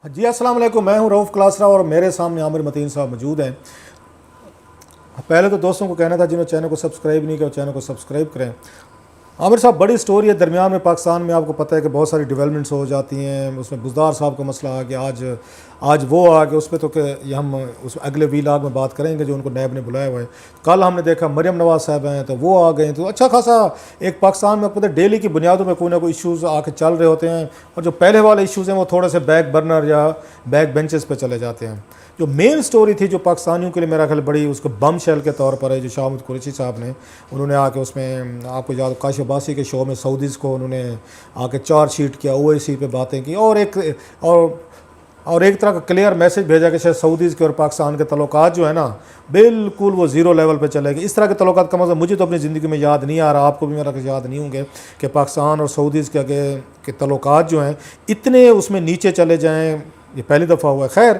جی السلام علیکم، میں ہوں رؤف کلاسرا اور میرے سامنے عامر متین صاحب موجود ہیں۔ پہلے تو دوستوں کو کہنا تھا جنہوں نے چینل کو سبسکرائب نہیں کیا وہ چینل کو سبسکرائب کریں۔ عامر صاحب بڑی سٹوری ہے، درمیان میں پاکستان میں آپ کو پتہ ہے کہ بہت ساری ڈیولپمنٹس ہو جاتی ہیں۔ اس میں بزدار صاحب کا مسئلہ آ گیا، آج وہ آ گیا، اس پہ تو کہ یہ ہم اس اگلے ویلاگ میں بات کریں گے جو ان کو نیب نے بلایا ہوا ہے۔ کل ہم نے دیکھا مریم نواز صاحب ہیں تو وہ آ گئے ہیں، تو اچھا خاصا ایک پاکستان میں پتہ ڈیلی کی بنیادوں پہ کوئی نہ کوئی ایشوز آ کے چل رہے ہوتے ہیں، اور جو پہلے والے ایشوز ہیں وہ تھوڑے سے بیک برنر یا بیک بینچز پہ چلے جاتے ہیں۔ جو مین سٹوری تھی جو پاکستانیوں کے لیے میرا خیال بڑی اس کو بم شیل کے طور پر ہے، جو شاہ محمود قریشی صاحب نے انہوں نے آ کے اس میں آپ کو یاد کاشف عباسی کے شو میں سعودیز کو انہوں نے آ کے چارج شیٹ کیا، او اے سی پہ باتیں کی، اور ایک طرح کا کلیئر میسج بھیجا کہ شاید سعودیز کے اور پاکستان کے تعلقات جو ہے نا بالکل وہ زیرو لیول پہ چلے گئے۔ اس طرح کے تعلقات کم از کم مجھے تو اپنی زندگی میں یاد نہیں آ رہا، آپ کو بھی میرا یاد نہیں ہوں گے کہ پاکستان اور سعودیز کے تعلقات جو ہیں اتنے اس میں نیچے چلے جائیں، یہ پہلی دفعہ ہوا ہے۔ خیر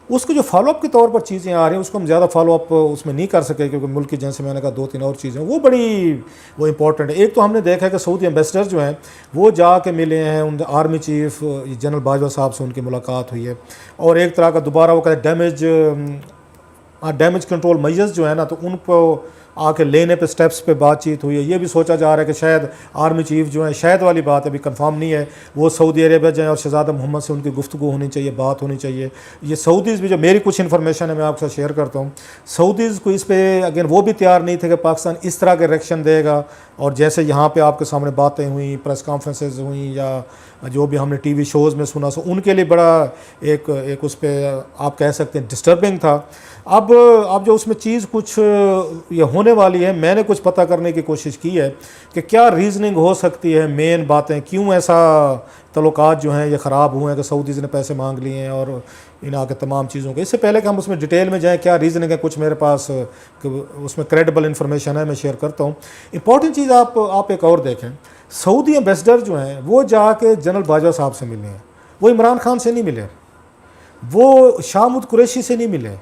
اس کو جو فالو اپ کے طور پر چیزیں آ رہی ہیں اس کو ہم زیادہ فالو اپ اس میں نہیں کر سکے، کیونکہ ملک کی جیسے میں نے کہا دو تین اور چیزیں وہ بڑی وہ امپورٹنٹ ہے۔ ایک تو ہم نے دیکھا ہے کہ سعودی ایمبیسڈر جو ہیں وہ جا کے ملے ہیں، in army chief general Bajwa صاحب سے ان کی ملاقات ہوئی ہے، اور ایک طرح کا دوبارہ وہ کہتے ہیں ڈیمیج کنٹرول میجرز جو ہیں نا تو ان کو آ کے لینے پہ سٹیپس پہ بات چیت ہوئی ہے۔ یہ بھی سوچا جا رہا ہے کہ شاید آرمی چیف جو ہیں، شاید والی بات ہے ابھی کنفرم نہیں ہے، وہ سعودی عربیہ جائیں اور شہزادہ محمد سے ان کی گفتگو ہونی چاہیے، بات ہونی چاہیے۔ یہ سعودیز بھی جو میری کچھ انفارمیشن ہے میں آپ کے ساتھ شیئر کرتا ہوں، سعودیز کو اس پہ اگین وہ بھی تیار نہیں تھے کہ پاکستان اس طرح کے ریئیکشن دے گا، اور جیسے یہاں پہ آپ کے سامنے باتیں ہوئیں، پریس کانفرنسز ہوئیں یا جو بھی ہم نے ٹی وی شوز میں سنا، سو ان کے لیے بڑا ایک اس پہ آپ کہہ سکتے ہیں ڈسٹربنگ تھا۔ اب جو اس میں چیز کچھ یہ ہونے والی ہے، میں نے کچھ پتہ کرنے کی کوشش کی ہے کہ کیا ریزننگ ہو سکتی ہے، مین باتیں کیوں ایسا تعلقات جو ہیں یہ خراب ہوئے ہیں کہ سعودیز نے پیسے مانگ لیے ہیں اور ان آ کے تمام چیزوں کے۔ اس سے پہلے کہ ہم اس میں ڈیٹیل میں جائیں کیا ریزننگ ہے، کچھ میرے پاس اس میں کریڈیبل انفارمیشن ہے، میں شیئر کرتا ہوں۔ امپورٹنٹ چیز آپ ایک اور دیکھیں، سعودی ایمبیسڈر جو ہیں وہ جا کے جنرل باجوہ صاحب سے ملے ہیں، وہ عمران خان سے نہیں ملے، وہ شاہ محمود قریشی سے نہیں ملے۔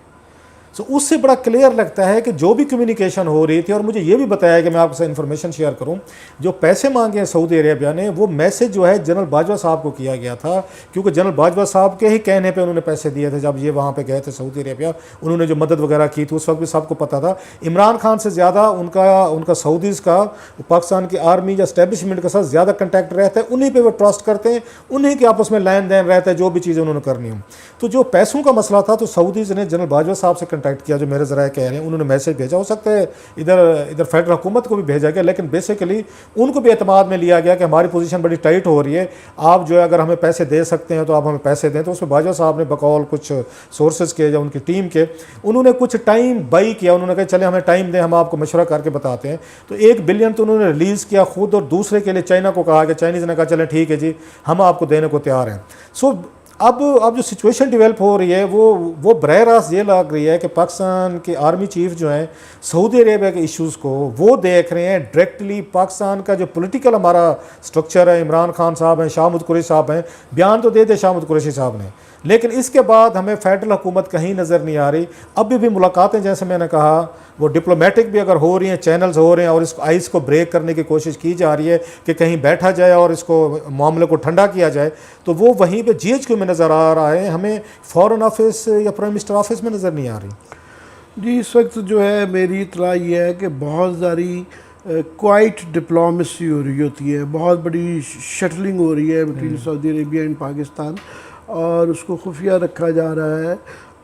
اس سے بڑا کلیئر لگتا ہے کہ جو بھی کمیونیکیشن ہو رہی تھی، اور مجھے یہ بھی بتایا کہ میں آپ کے ساتھ انفارمیشن شیئر کروں، جو پیسے مانگے ہیں سعودی عربیہ نے وہ میسج جو ہے جنرل باجوہ صاحب کو کیا گیا تھا، کیونکہ جنرل باجوہ صاحب کے ہی کہنے پہ انہوں نے پیسے دیے تھے جب یہ وہاں پہ گئے تھے سعودی عربیہ، انہوں نے جو مدد وغیرہ کی تھی اس وقت بھی سب کو پتہ تھا۔ عمران خان سے زیادہ ان کا سعودیز کا پاکستان کی آرمی یا اسٹیبلشمنٹ کے ساتھ زیادہ کنٹیکٹ رہتا ہے، انہیں پہ وہ ٹرسٹ کرتے ہیں، انہیں کے آپس میں لین دین رہتا ہے جو بھی چیزیں انہوں نے کرنی ہوں۔ تو جو پیسوں کا مسئلہ تھا تو سعودیز نے جنرل باجوہ صاحب سے کنٹیکٹ کیا، جو میرے ذرائع کہہ رہے ہیں، انہوں نے میسج بھیجا، ہو سکتا ہے ادھر فیڈرل حکومت کو بھی بھیجا گیا، لیکن بیسیکلی ان کو بھی اعتماد میں لیا گیا کہ ہماری پوزیشن بڑی ٹائٹ ہو رہی ہے، آپ جو ہے اگر ہمیں پیسے دے سکتے ہیں تو آپ ہمیں پیسے دیں۔ تو اس میں باجوہ صاحب نے بقول کچھ سورسز کے یا ان کی ٹیم کے انہوں نے کچھ ٹائم بائی کیا، انہوں نے کہا چلے ہمیں ٹائم دیں، ہم آپ کو مشورہ کر کے بتاتے ہیں۔ تو 1 بلین تو انہوں نے ریلیز کیا خود، اور دوسرے کے لیے چائنا کو کہا کہ چائنیز نے کہا چلیں ٹھیک ہے جی ہم آپ کو دینے کو تیار ہیں۔ اب جو سچویشن ڈیولپ ہو رہی ہے وہ براہ راست یہ لگ رہی ہے کہ پاکستان کے آرمی چیف جو ہیں سعودی عربیہ کے ایشوز کو وہ دیکھ رہے ہیں ڈائریکٹلی۔ پاکستان کا جو پولیٹیکل ہمارا سٹرکچر ہے، عمران خان صاحب ہیں، شاہ محمود قریشی صاحب ہیں، بیان تو دے دے شاہ محمود قریشی صاحب نے، لیکن اس کے بعد ہمیں فیڈرل حکومت کہیں نظر نہیں آ رہی۔ اب بھی ملاقاتیں جیسے میں نے کہا وہ ڈپلومیٹک بھی اگر ہو رہی ہیں، چینلز ہو رہے ہیں، اور اس آئس کو بریک کرنے کی کوشش کی جا رہی ہے کہ کہیں بیٹھا جائے اور اس کو معاملے کو ٹھنڈا کیا جائے، تو وہ وہیں پہ جی ایچ کیو میں نظر آ رہا ہے، ہمیں فارن آفس یا پرائم منسٹر آفس میں نظر نہیں آ رہی۔ جی اس وقت جو ہے میری اطلاع یہ ہے کہ بہت ساری کوائٹ ڈپلومیسی ہو رہی ہوتی ہے، بہت بڑی شٹلنگ ہو رہی ہے between Saudi Arabia and Pakistan, اور اس کو خفیہ رکھا جا رہا ہے،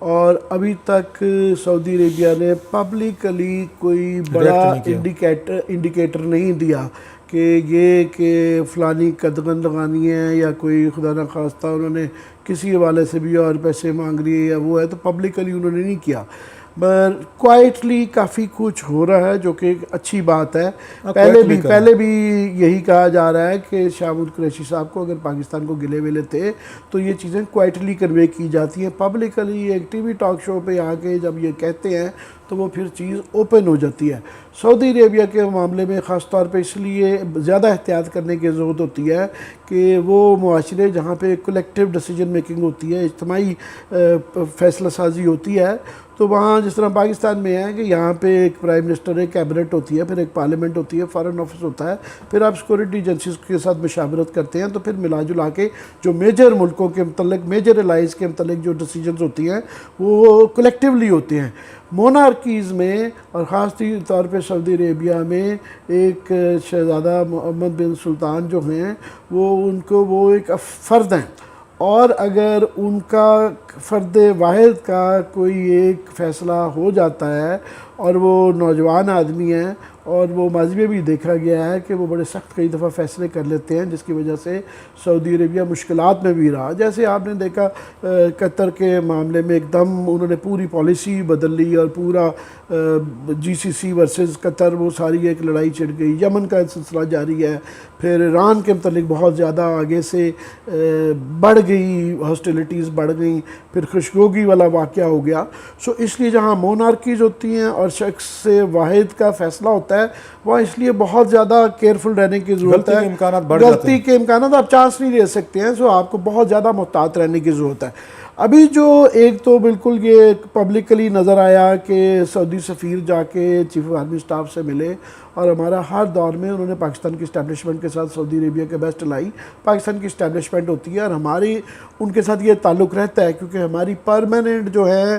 اور ابھی تک سعودی عربیہ نے پبلکلی کوئی بڑا انڈیکیٹر نہیں دیا کہ فلانی قدغن لگانی ہے یا کوئی خدا نخواستہ انہوں نے کسی حوالے سے بھی اور پیسے مانگ لیے یا وہ ہے، تو پبلکلی انہوں نے نہیں کیا، پر کوائٹلی کافی کچھ ہو رہا ہے جو کہ ایک اچھی بات ہے۔ پہلے بھی یہی کہا جا رہا ہے کہ شاہ محمود قریشی صاحب کو اگر پاکستان کو گلے ویلے تھے تو یہ چیزیں کوائٹلی کنوے کی جاتی ہیں، پبلکلی ایک ٹی وی ٹاک شو پہ آ کے جب یہ کہتے ہیں تو وہ پھر چیز اوپن ہو جاتی ہے۔ سعودی عربیہ کے معاملے میں خاص طور پہ اس لیے زیادہ احتیاط کرنے کی ضرورت ہوتی ہے کہ وہ معاشرے جہاں پہ کلیکٹیو ڈیسیجن میکنگ ہوتی ہے، اجتماعی فیصلہ سازی ہوتی ہے، تو وہاں جس طرح پاکستان میں ہے کہ یہاں پہ ایک پرائم منسٹر ہے، کیبنٹ ہوتی ہے، پھر ایک پارلیمنٹ ہوتی ہے، فارن آفس ہوتا ہے، پھر آپ سیکورٹی ایجنسیز کے ساتھ مشاورت کرتے ہیں، تو پھر ملا جلا کے جو میجر ملکوں کے متعلق، میجر الائز کے متعلق جو ڈیسیجنز ہوتی ہیں وہ کلیکٹیولی ہوتے ہیں۔ مونارکیز میں اور خاص طور پہ سعودی عربیہ میں ایک شہزادہ محمد بن سلطان جو ہیں وہ ایک فرد ہیں، اور اگر ان کا فرد واحد کا کوئی ایک فیصلہ ہو جاتا ہے اور وہ نوجوان آدمی ہیں، اور وہ ماضی میں بھی دیکھا گیا ہے کہ وہ بڑے سخت کئی دفعہ فیصلے کر لیتے ہیں، جس کی وجہ سے سعودی عربیہ مشکلات میں بھی رہا۔ جیسے آپ نے دیکھا قطر کے معاملے میں ایک دم انہوں نے پوری پالیسی بدل لی، اور پورا جی سی سی ورسز قطر وہ ساری ایک لڑائی چھڑ گئی۔ یمن کا سلسلہ جاری ہے، پھر ایران کے متعلق بہت زیادہ آگے سے بڑھ گئی، ہاسٹیلیٹیز بڑھ گئیں، پھر خشکوگی والا واقعہ ہو گیا۔ سو اس لیے جہاں مونارکیز ہوتی ہیں اور شخص سے واحد کا فیصلہ ہوتا ہے، وہاں اس لیے بہت زیادہ کیئرفل رہنے کی ضرورت ہے۔ غلطی کے امکانات بڑھ جاتے ہیں، غلطی کے امکانات آپ چانس نہیں لے سکتے ہیں، سو آپ کو بہت زیادہ محتاط رہنے کی ضرورت ہے۔ ابھی جو ایک تو بالکل یہ پبلکلی نظر آیا کہ سعودی سفیر جا کے چیف آف آرمی اسٹاف سے ملے، اور ہمارا ہر دور میں انہوں نے پاکستان کی اسٹیبلشمنٹ کے ساتھ سعودی عربیہ کے بیسٹ لائی۔ پاکستان کی اسٹیبلشمنٹ ہوتی ہے اور ہماری ان کے ساتھ یہ تعلق رہتا ہے، کیونکہ ہماری پرماننٹ جو ہے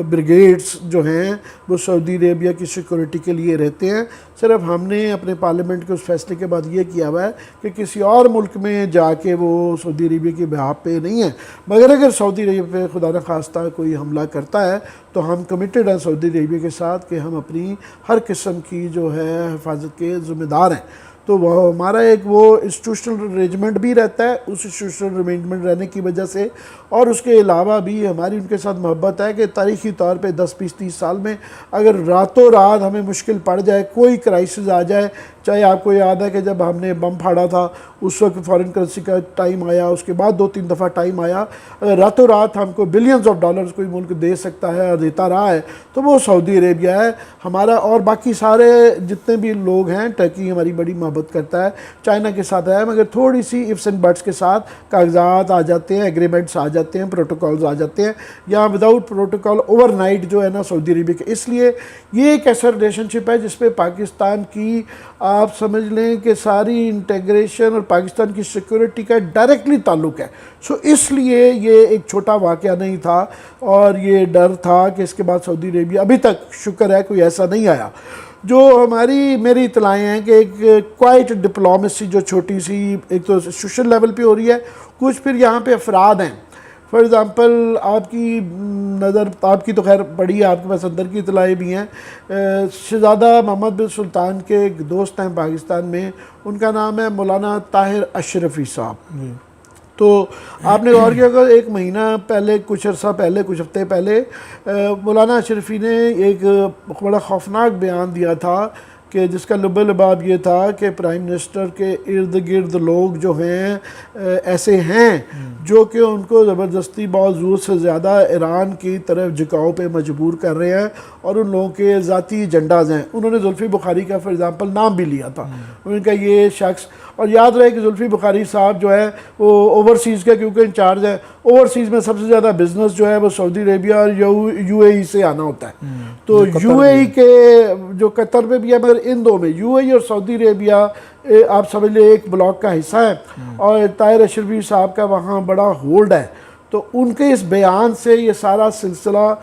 بریگیڈز جو ہیں وہ سعودی عربیہ کی سیکورٹی کے لیے رہتے ہیں۔ صرف ہم نے اپنے پارلیمنٹ کے اس فیصلے کے بعد یہ کیا ہوا ہے کہ کسی اور ملک میں جا کے وہ سعودی عربیہ کی بہاف پہ نہیں ہے، مگر اگر سعودی عربیہ پہ خدا نخواستہ کوئی حملہ کرتا ہے تو ہم کمیٹڈ ہیں سعودی عربیہ کے ساتھ کہ ہم اپنی ہر قسم کی جو ہے حفاظت کے ذمہ دار ہیں۔ تو وہ ہمارا ایک وہ انسٹیٹیوشنل ارینجمنٹ بھی رہتا ہے، اس انسٹیٹیوشنل ارینجمنٹ رہنے کی وجہ سے، اور اس کے علاوہ بھی ہماری ان کے ساتھ محبت ہے کہ تاریخی طور پہ 10-20-30 سال میں اگر راتوں رات ہمیں مشکل پڑ جائے، کوئی کرائسس آ جائے، چاہے آپ کو یاد ہے کہ جب ہم نے بم پھاڑا تھا اس وقت فارن کرنسی کا ٹائم آیا، اس کے بعد 2-3 دفعہ ٹائم آیا، راتوں رات ہم کو بلینز آف ڈالرز کوئی ملک دے سکتا ہے اور دیتا رہا ہے تو وہ سعودی عربیہ ہے ہمارا۔ اور باقی سارے جتنے بھی لوگ ہیں، ٹرکی ہماری بڑی محبت کرتا ہے، چائنا کے ساتھ ہے، مگر تھوڑی سی ifs and buts کے ساتھ کاغذات آ جاتے ہیں، ایگریمنٹس آ جاتے ہیں، پروٹوکولز آ جاتے ہیں، یا وداؤٹ پروٹوکول اوور نائٹ جو ہے نا سعودی عربیہ کے۔ اس لیے یہ ایک ایسا ریلیشن شپ ہے جس پہ پاکستان کی آپ سمجھ لیں کہ ساری انٹیگریشن اور پاکستان کی سیکورٹی کا ڈائریکٹلی تعلق ہے۔ سو اس لیے یہ ایک چھوٹا واقعہ نہیں تھا، اور یہ ڈر تھا کہ اس کے بعد سعودی عربیہ، ابھی تک شکر ہے کوئی ایسا نہیں آیا۔ جو میری اطلاعیں ہیں کہ ایک کوائٹ ڈپلومیسی جو چھوٹی سی ایک تو انسٹیٹیوشن لیول پہ ہو رہی ہے، کچھ پھر یہاں پہ افراد ہیں۔ فار ایگزامپل آپ کی نظر، آپ کی تو خیر بڑی ہے، آپ کے پاس اندر کی اطلاعیں بھی ہیں، شہزادہ محمد بن سلطان کے ایک دوست ہیں پاکستان میں، ان کا نام ہے مولانا طاہر اشرفی صاحب۔ تو آپ نے غور کیا کہ ایک مہینہ پہلے، کچھ عرصہ پہلے، کچھ ہفتے پہلے مولانا اشرفی نے ایک بڑا خوفناک بیان دیا تھا کہ جس کا لب لباب یہ تھا کہ پرائم منسٹر کے ارد گرد لوگ جو ہیں ایسے ہیں جو کہ ان کو زبردستی بہت زور سے زیادہ ایران کی طرف جھکاؤ پہ مجبور کر رہے ہیں، اور ان لوگوں کے ذاتی ایجنڈاز ہیں۔ انہوں نے زلفی بخاری کا فار ایگزامپل نام بھی لیا تھا، ان کا یہ شخص، اور یاد رہے کہ زلفی بخاری صاحب جو ہے وہ اوورسیز کا کیونکہ انچارج ہے، اوورسیز میں سب سے زیادہ بزنس جو ہے وہ سعودی عربیہ اور یو اے ای سے آنا ہوتا ہے۔ تو یو اے ای کے جو قطر میں بھی ہے، مگر ان دو میں یو اے ای اور سعودی عربیہ آپ سمجھ لیں ایک بلاک کا حصہ ہے، اور طاہر اشرفی صاحب کا وہاں بڑا ہولڈ ہے۔ تو ان کے اس بیان سے یہ سارا سلسلہ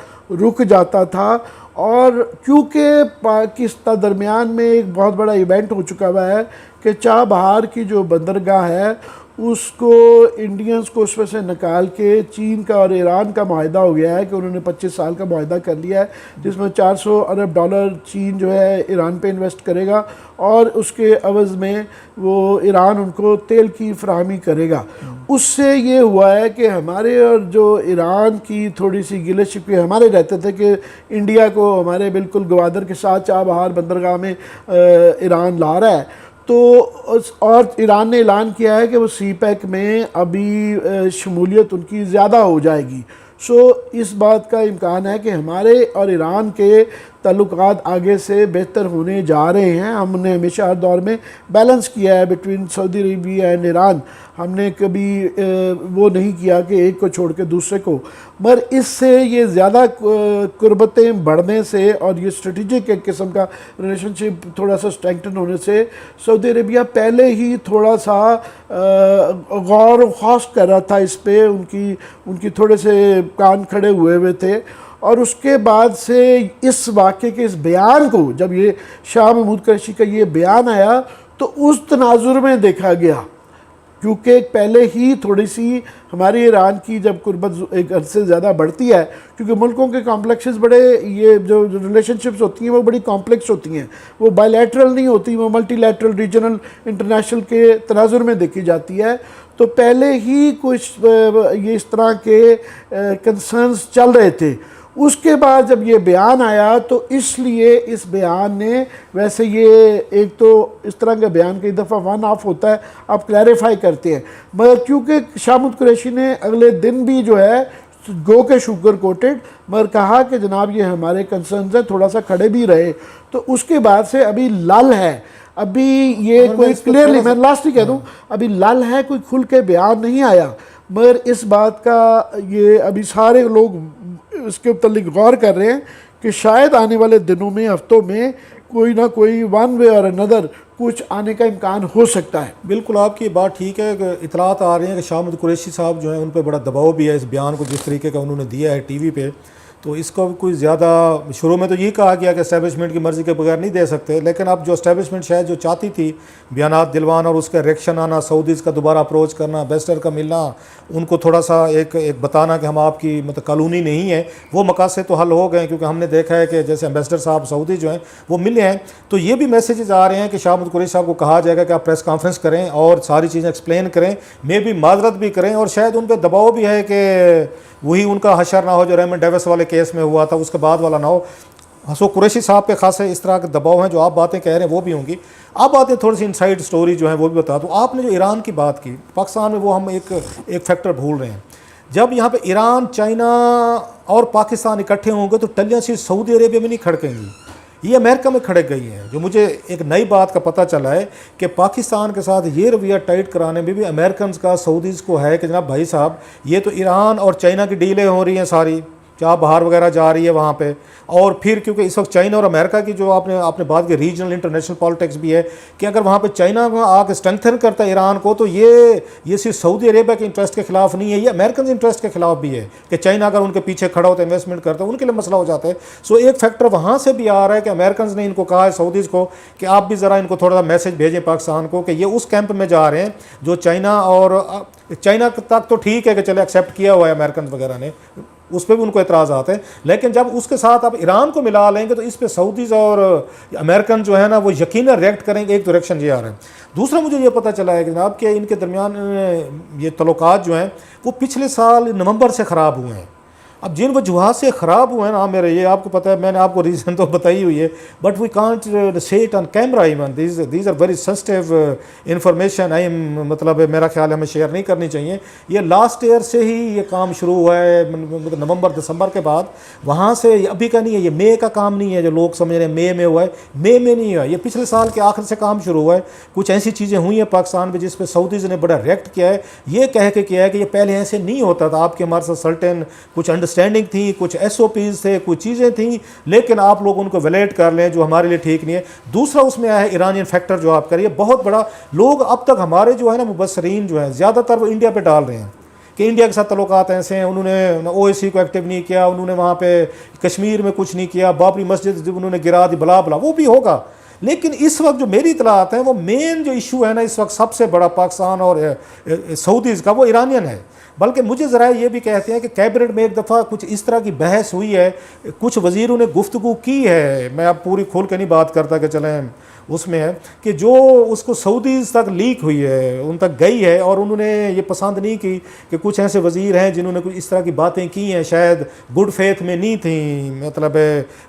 رک جاتا تھا، اور کیونکہ پاکستان درمیان میں ایک بہت بڑا ایونٹ ہو چکا ہوا ہے کہ چاہ بہار کی جو بندرگاہ ہے اس کو انڈینز کو اس میں سے نکال کے چین کا اور ایران کا معاہدہ ہو گیا ہے کہ انہوں نے 25 سال کا معاہدہ کر لیا ہے، جس میں $400 ارب چین جو ہے ایران پہ انویسٹ کرے گا، اور اس کے عوض میں وہ ایران ان کو تیل کی فراہمی کرے گا۔ اس سے یہ ہوا ہے کہ ہمارے اور جو ایران کی تھوڑی سی گلے شکوے ہمارے رہتے تھے کہ انڈیا کو ہمارے بالکل گوادر کے ساتھ چاہ بہار بندرگاہ میں ایران لا رہا ہے، تو اور ایران نے اعلان کیا ہے کہ وہ سی پیک میں ابھی شمولیت ان کی زیادہ ہو جائے گی۔ سو اس بات کا امکان ہے کہ ہمارے اور ایران کے تعلقات آگے سے بہتر ہونے جا رہے ہیں. ہم نے ہمیشہ ہر دور میں بیلنس کیا ہے between Saudi Arabia and Iran. ہم نے کبھی وہ نہیں کیا کہ ایک کو چھوڑ کے دوسرے کو. مگر اس سے یہ زیادہ قربتیں بڑھنے سے اور یہ اسٹریٹجک ایک قسم کا ریلیشن شپ تھوڑا سا اسٹرینگتھن ہونے سے سعودی عربیہ پہلے ہی تھوڑا سا غور و خوض کر رہا تھا اس پہ. ان کی تھوڑے سے کان کھڑے ہوئے تھے. اور اس کے بعد سے اس واقعے کے اس بیان کو جب یہ شاہ محمود قریشی کا یہ بیان آیا تو اس تناظر میں دیکھا گیا، کیونکہ پہلے ہی تھوڑی سی ہماری ایران کی جب قربت ایک عرصے سے زیادہ بڑھتی ہے، کیونکہ ملکوں کے کمپلیکسز بڑے، یہ جو ریلیشن شپس ہوتی ہیں وہ بڑی کمپلیکس ہوتی ہیں، وہ بائی لیٹرل نہیں ہوتی، وہ ملٹی لیٹرل، ریجنل، انٹرنیشنل کے تناظر میں دیکھی جاتی ہے. تو پہلے ہی کچھ یہ اس طرح کے کنسرنز چل رہے تھے. اس کے بعد جب یہ بیان آیا تو اس لیے اس بیان نے، ویسے یہ ایک تو اس طرح کا بیان کئی دفعہ ون آف ہوتا ہے، آپ کلیریفائی کرتے ہیں، مگر کیونکہ شاہ محمود قریشی نے اگلے دن بھی جو ہے گو کے شوگر کوٹڈ، مگر کہا کہ جناب یہ ہمارے کنسرنز ہیں، تھوڑا سا کھڑے بھی رہے. تو اس کے بعد سے ابھی لل ہے، ابھی یہ کوئی کلیئرلی، میں لاسٹ ہی کہہ دوں، ابھی لل ہے، کوئی کھل کے بیان نہیں آیا. مگر اس بات کا یہ ابھی سارے لوگ اس کے متعلق غور کر رہے ہیں کہ شاید آنے والے دنوں میں، ہفتوں میں کوئی نہ کوئی ون وے اور اندر کچھ آنے کا امکان ہو سکتا ہے. بالکل آپ کی بات ٹھیک ہے کہ اطلاعات آ رہی ہیں کہ شاہ محمود قریشی صاحب جو ہیں ان پہ بڑا دباؤ بھی ہے اس بیان کو جس طریقے کا انہوں نے دیا ہے ٹی وی پہ. تو اس کو کوئی زیادہ، شروع میں تو یہ کہا گیا کہ اسٹیبلشمنٹ کی مرضی کے بغیر نہیں دے سکتے، لیکن اب جو اسٹیبلشمنٹ شاید جو چاہتی تھی بیانات دلوان اور اس کا ریئیکشن آنا، سعودیز کا دوبارہ اپروچ کرنا، بیسٹر کا ملنا، ان کو تھوڑا سا ایک بتانا کہ ہم آپ کی مطلب کالونی نہیں ہے، وہ مقاصد تو حل ہو گئے. کیونکہ ہم نے دیکھا ہے کہ جیسے ایمبیسڈر صاحب سعودی جو ہیں وہ ملے ہیں. تو یہ بھی میسیجز آ رہے ہیں کہ شاہ محمود قریشی صاحب کو کہا جائے گا کہ آپ پریس کانفرنس کریں اور ساری چیزیں ایکسپلین کریں، میں بھی معذرت بھی کریں. اور شاید ان پہ دباؤ بھی ہے کہ وہی ان کا حشر نہ ہو جو ریمنڈ ڈیوس والے کیس میں ہوا تھا، اس کے بعد والا نہ ہو. سو قریشی صاحب پہ خاصے اس طرح کے دباؤ ہیں. جو آپ باتیں کہہ رہے ہیں وہ بھی ہوں گی. آپ باتیں تھوڑی سی انسائڈ سٹوری جو ہیں وہ بھی بتا دوں. آپ نے جو ایران کی بات کی، پاکستان میں وہ ہم ایک فیکٹر بھول رہے ہیں. جب یہاں پہ ایران، چائنا اور پاکستان اکٹھے ہوں گے تو ٹلیاں صرف سعودی عربیہ میں نہیں کھڑکیں گی، یہ امریکہ میں کھڑک گئی ہیں. جو مجھے ایک نئی بات کا پتہ چلا ہے کہ پاکستان کے ساتھ یہ رویہ ٹائٹ کرانے میں بھی امریکنز کا، سعودیز کو ہے کہ جناب بھائی صاحب یہ تو ایران اور چائنا کی ڈیلیں ہو رہی ہیں ساری، کیا باہر وغیرہ جا رہی ہے وہاں پہ. اور پھر کیونکہ اس وقت چائنا اور امریکہ کی جو آپ نے بات کی ریجنل انٹرنیشنل پالیٹکس بھی ہے کہ اگر وہاں پہ چائنا آ کے اسٹرینتھن کرتا ہے ایران کو تو یہ صرف سعودی عربیہ کے انٹرسٹ کے خلاف نہیں ہے، یہ امریکن انٹرسٹ کے خلاف بھی ہے کہ چائنا اگر ان کے پیچھے کھڑا ہوتا ہے، انویسٹمنٹ کرتا ہے، ان کے لیے مسئلہ ہو جاتا ہے. سو ایک فیکٹر وہاں سے بھی آ رہا ہے کہ امریکنز نے ان کو کہا ہے سعودیز کو کہ آپ بھی ذرا ان کو تھوڑا سا میسج بھیجیں پاکستان کو کہ یہ اس کیمپ میں جا رہے ہیں جو چائنا تک تو ٹھیک ہے کہ چلے ایکسیپٹ کیا ہوا ہے امریکنز وغیرہ نے، اس پہ بھی ان کو اعتراضات ہیں. لیکن جب اس کے ساتھ آپ ایران کو ملا لیں گے تو اس پہ سعودیز اور امریکن جو ہے نا وہ یقیناً ریئیکٹ کریں گے. ایک ڈائریکشن یہ آ رہا ہے. دوسرا مجھے یہ پتہ چلا ہے کہ جناب کہ ان کے درمیان یہ تعلقات جو ہیں وہ پچھلے سال نومبر سے خراب ہوئے ہیں. اب جن وجوہات سے خراب ہوئے ہیں نا میرے، یہ آپ کو پتہ ہے، میں نے آپ کو ریزن تو بتائی ہوئی ہے، but we can't see it on camera even. These are very sensitive information. مطلب میرا خیال ہے ہمیں شیئر نہیں کرنی چاہیے. یہ لاسٹ ایئر سے ہی یہ کام شروع ہوا ہے، نومبر دسمبر کے بعد. وہاں سے ابھی کا نہیں ہے، یہ مئی کا کام نہیں ہے جو لوگ سمجھ رہے ہیں مئی میں ہوا ہے. مئی میں نہیں ہوا، یہ پچھلے سال کے آخر سے کام شروع ہوا ہے. کچھ ایسی چیزیں ہوئی ہیں پاکستان میں جس پہ سعودیز نے بڑا ریئیکٹ کیا ہے، یہ کہہ کے کیا ہے کہ یہ پہلے ایسے نہیں ہوتا تھا، آپ کے ہمارے ساتھ سرٹن کچھ انڈرسٹینڈنگ تھی، کچھ ایس او پیز تھے، کچھ چیزیں تھیں، لیکن آپ لوگ ان کو ویلیٹ کر لیں جو ہمارے لیے ٹھیک نہیں ہے. دوسرا اس میں آیا ہے ایرانین فیکٹر جو آپ کریے، بہت بڑا. لوگ اب تک ہمارے جو ہے نا مبصرین جو ہیں زیادہ تر وہ انڈیا پہ ڈال رہے ہیں کہ انڈیا کے ساتھ تعلقات ایسے ہیں، انہوں نے او ایس سی کو ایکٹیو نہیں کیا، انہوں نے وہاں پہ کشمیر میں کچھ نہیں کیا، بابری مسجد انہوں نے گرا دی، بلا بلا، وہ بھی ہوگا. لیکن اس وقت جو میری اطلاعات ہیں وہ مین جو ایشو ہے نا اس وقت سب سے بڑا پاکستان اور سعودیز کا وہ ایرانین ہے. بلکہ مجھے ذرائع یہ بھی کہتے ہیں کہ کیبنٹ میں ایک دفعہ کچھ اس طرح کی بحث ہوئی ہے، کچھ وزیروں نے گفتگو کی ہے. میں اب پوری کھول کے نہیں بات کرتا کہ چلیں اس میں ہے کہ جو اس کو سعودیز تک لیک ہوئی ہے، ان تک گئی ہے، اور انہوں نے یہ پسند نہیں کی کہ کچھ ایسے وزیر ہیں جنہوں نے کچھ اس طرح کی باتیں کی ہیں، شاید گڈ فیتھ میں نہیں تھیں، مطلب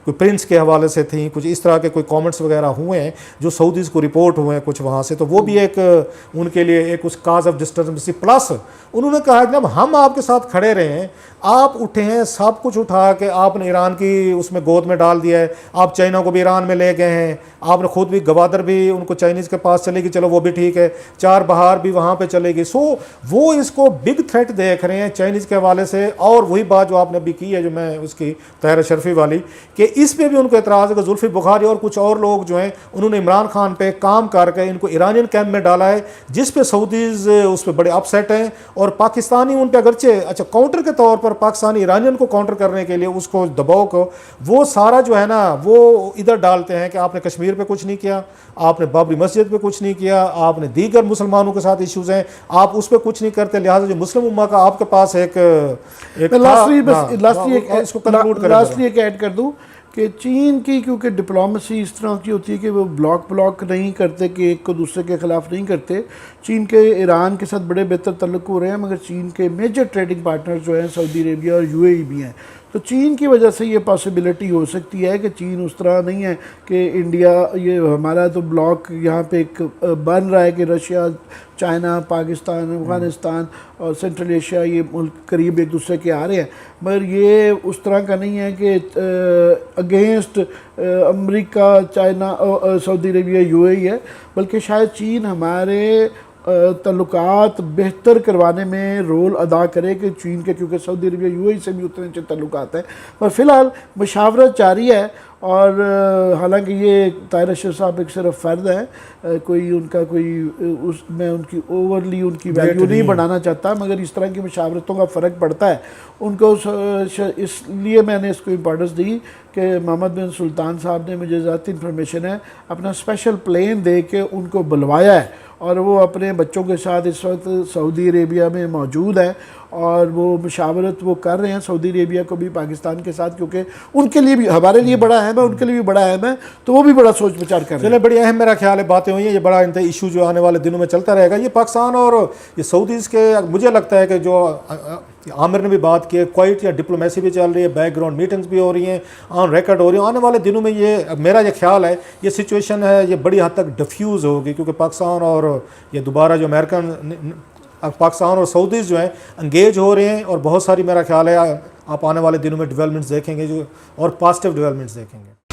کوئی پرنس کے حوالے سے تھیں، کچھ اس طرح کے کوئی کامنٹس وغیرہ ہوئے ہیں جو سعودیز کو رپورٹ ہوئے ہیں کچھ وہاں سے، تو وہ بھی ایک ان کے لیے ایک اس کاز آف ڈسٹربنس پلس انہوں نے کہا کہ جب ہم آپ کے ساتھ کھڑے رہے ہیں، آپ اٹھے ہیں سب کچھ اٹھا کے آپ نے ایران کی اس میں گود میں ڈال دیا ہے، آپ چائنا کو بھی ایران میں لے گئے ہیں، آپ نے خود بھی گوادر بھی ان کو چائنیز کے پاس چلے گی، چلو وہ بھی ٹھیک ہے، چار بہار بھی وہاں پہ چلے گی، سو وہ اس کو بگ تھریٹ دیکھ رہے ہیں چائنیز کے حوالے سے، اور وہی بات جو آپ نے ابھی کی ہے جو میں اس کی طاہر اشرفی والی، کہ اس پہ بھی ان کو اعتراض ہے کہ زلفی بخاری اور کچھ اور لوگ جو ہیں انہوں نے عمران خان پہ کام کر کے ان کو ایرانین کیمپ میں ڈالا ہے، جس پہ سعودیز اس پہ بڑے اپ سیٹ ہیں، اور پاکستانی ان پہ اگرچہ اچھا کاؤنٹر کے طور پر پاکستانی ایرانین کو کاؤنٹر کرنے کے لیے اس کو دباؤ کو وہ سارا جو ہے نا وہ ادھر ڈالتے ہیں کہ آپ نے کشمیر پہ کچھ نہیں کیا، آپ نے بابری مسجد پہ کچھ نہیں کیا، آپ نے دیگر مسلمانوں کے ساتھ ایشوز ہیں آپ اس پہ کچھ نہیں کرتے، لہٰذا جو مسلم امہ کا آپ کے پاس ایک لاسٹلی ایک ایڈ کر دوں کہ چین کی کیونکہ ڈپلومیسی اس طرح کی ہوتی ہے کہ وہ بلاک نہیں کرتے، کہ ایک کو دوسرے کے خلاف نہیں کرتے. چین کے ایران کے ساتھ بڑے بہتر تعلق ہو رہے ہیں، مگر چین کے میجر ٹریڈنگ پارٹنر جو ہیں سعودی عربیہ اور UAE بھی ہیں، تو چین کی وجہ سے یہ پاسبلٹی ہو سکتی ہے کہ چین اس طرح نہیں ہے کہ انڈیا یہ ہمارا تو بلاک یہاں پہ ایک بن رہا ہے کہ رشیا، چائنا، پاکستان، افغانستان اور سینٹرل ایشیا یہ ملک قریب ایک دوسرے کے آ رہے ہیں، مگر یہ اس طرح کا نہیں ہے کہ اگینسٹ امریکہ، چائنا، سعودی عربیہ، UAE ہے، بلکہ شاید چین ہمارے تعلقات بہتر کروانے میں رول ادا کرے کہ چین کے، کیونکہ سعودی عربیہ UAE سے بھی اتنے اچھے تعلقات ہیں، پر فی الحال مشاورت جاری ہے. اور حالانکہ یہ طاہر اشرف صاحب ایک صرف فرد ہیں، کوئی ان کا کوئی میں ان کی اوورلی ان کی ویلیو نہیں بڑھانا چاہتا، مگر اس طرح کی مشاورتوں کا فرق پڑتا ہے ان کو، اس لیے میں نے اس کو امپورٹنس دی کہ محمد بن سلطان صاحب نے، مجھے ذاتی انفارمیشن ہے، اپنا اسپیشل پلین دے کے ان کو بلوایا ہے، اور وہ اپنے بچوں کے ساتھ اس وقت سعودی عربیہ میں موجود ہیں، اور وہ مشاورت وہ کر رہے ہیں سعودی عربیہ کو بھی پاکستان کے ساتھ، کیونکہ ان کے لیے بھی ہمارے لیے بڑا اہم ہے، ان کے لیے بھی بڑا اہم ہے، تو وہ بھی بڑا سوچ بچار کر رہے ہیں. چلیں بڑی اہم میرا خیال ہے باتیں ہوئی ہیں، یہ بڑا ایشو جو آنے والے دنوں میں چلتا رہے گا. یہ پاکستان اور یہ سعودیز کے مجھے لگتا ہے کہ جو عامر نے بھی بات کی ہے، کوائٹ یا ڈپلومیسی بھی چل رہی ہے، بیک گراؤنڈ میٹنگز بھی ہو رہی ہیں، آن ریکارڈ ہو رہی ہیں، آنے والے دنوں میں یہ میرا یہ خیال ہے یہ سچویشن ہے یہ بڑی حد تک ڈیفیوز ہوگی، کیونکہ پاکستان اور یہ دوبارہ جو امریکن پاکستان اور سعودیز جو ہیں انگیج ہو رہے ہیں، اور بہت ساری میرا خیال ہے آپ آنے والے دنوں میں ڈیولپمنٹس دیکھیں گے جو اور پازیٹیو ڈیولپمنٹس دیکھیں گے.